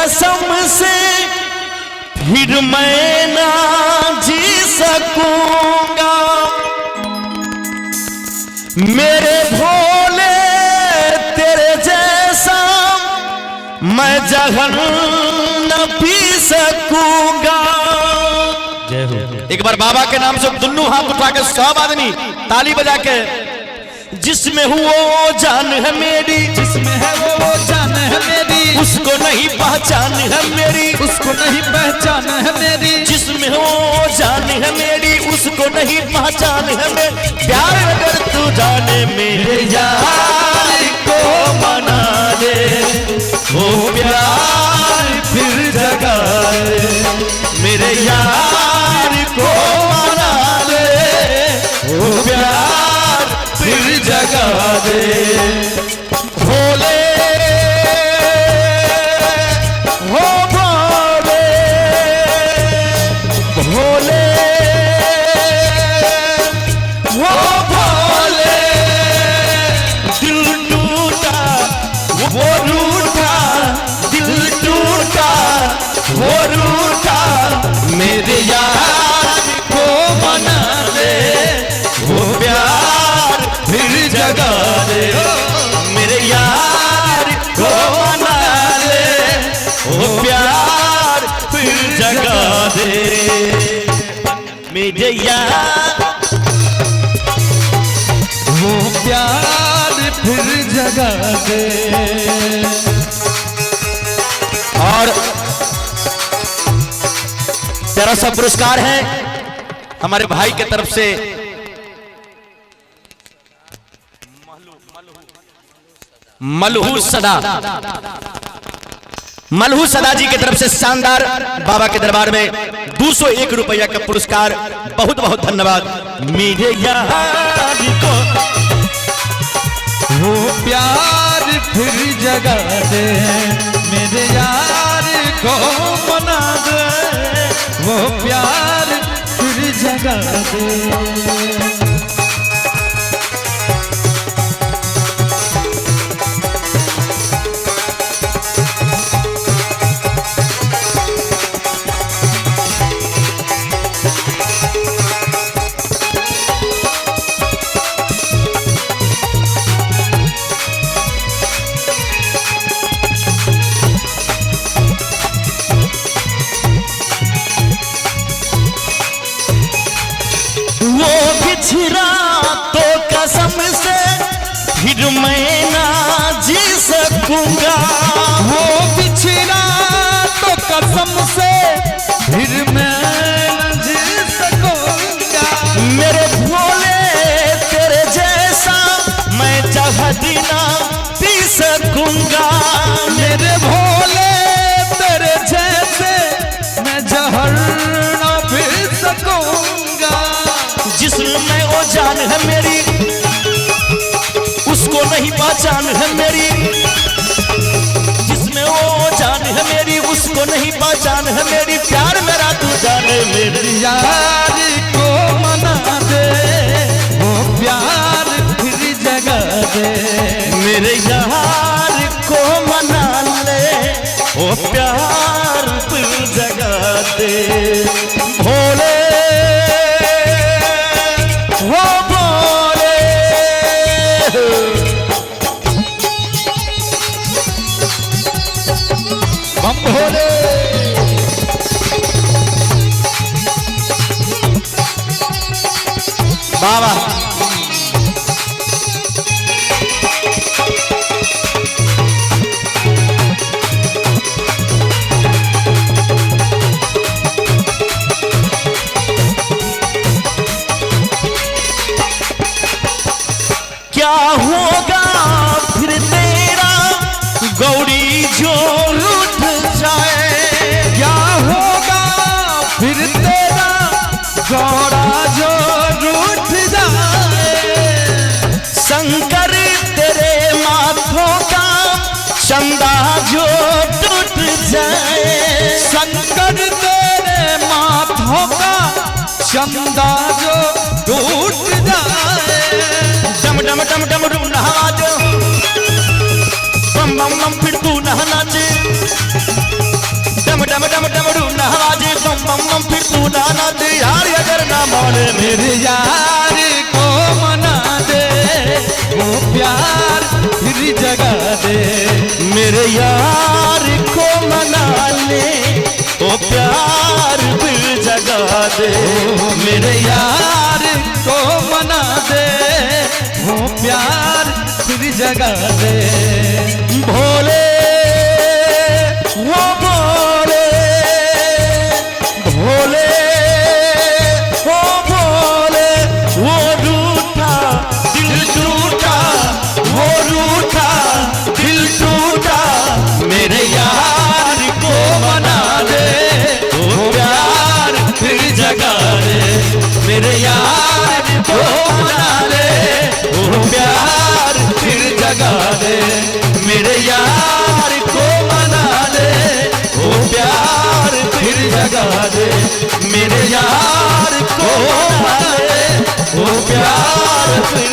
कसम से फिर मैं ना जी सकूंगा। मेरे भोले तेरे जैसा मैं जहर न पी सकूंगा। जय हो। एक बार बाबा के नाम से दोनों हाथ उठा के सब आदमी ताली बजा के, जिसमें हो वो जान है मेरी, जिसमें है वो जान है मेरी, उसको नहीं पहचान है मेरी, उसको नहीं पहचान है मेरी, जिसमें हो वो जान है मेरी, उसको नहीं पहचान है मेरी। प्यार अगर तू जाने मेरे यार को मना दे, वो प्यार फिर जगा दे। मेरे यार को मना दे, वो प्यार फिर जगा दे। भोले हो भोले, भोले हो भोले, दिल टूटा वो रूठा, दिल टूटा वो रूठा। मेरे यार को मना दे, वो प्यार फिर जगा दे। मेरे यार को मना दे, वो प्यार फिर जगा दे। मेरे यार वो प्यार फिर जगा दे। और तेरा सा पुरस्कार है हमारे भाई के तरफ से, मलहू सदा, मलहू सदा जी की तरफ से शानदार बाबा के दरबार में 201 रुपया का पुरस्कार। बहुत बहुत धन्यवाद। मेरे यार को वो प्यार फिर जगा दे, मेरे यार को मना दे, वो प्यार फिर जगा दे। बिछड़ा तो कसम से फिर मैं ना जी सकूंगा। वो बिछड़ा तो कसम से फिर मैं न जी सकूंगा। मेरे भोले तेरे जैसा मैं जहर ना पी सकूंगा। मेरे भोले तेरे जैसे मैं जहर न पी सकूंगा। जिसमें वो जान है मेरी, उसको नहीं पहचान है मेरी, जिसमें वो जान है मेरी, उसको नहीं पहचान है मेरी। प्यार मेरा तू जाने मेरे यार को मना दे, वो प्यार फिर जगा दे। मेरे यार को मना ले, वो प्यार फिर जगा दे। भोले हो भोले, बम भोले। बाबा क्या होगा फिर तेरा गौरी जो रूठ जाए। क्या होगा फिर तेरा गौरा जो रूठ जाए। शंकर तेरे माथों का चंदा जो टूट जाए। शंकर तेरे माथों का चंदा जो टूट जाए। डम डम डम डम डम नहा जो, बम बम बम फिर तू नहा नाचे। बोले मेरे यार को मना दे, वो प्यार फिर जगा दे। मेरे यार को मना ले, वो प्यार फिर जगा दे। मेरे यार को मना दे, वो प्यार फिर जगा दे। भोले वो भोले, भोले वो भोले, वो रूठा दिल टूटा, वो रूठा दिल टूटा। मेरे यार को मना दे, वो प्यार फिर जगा दे। मेरे यार को मना दे, वो प्यार फिर जगा दे। मेरे यार को मना दे, वो प्यार फिर जगा दे। मेरे यार को मना दे, वो प्यार फिर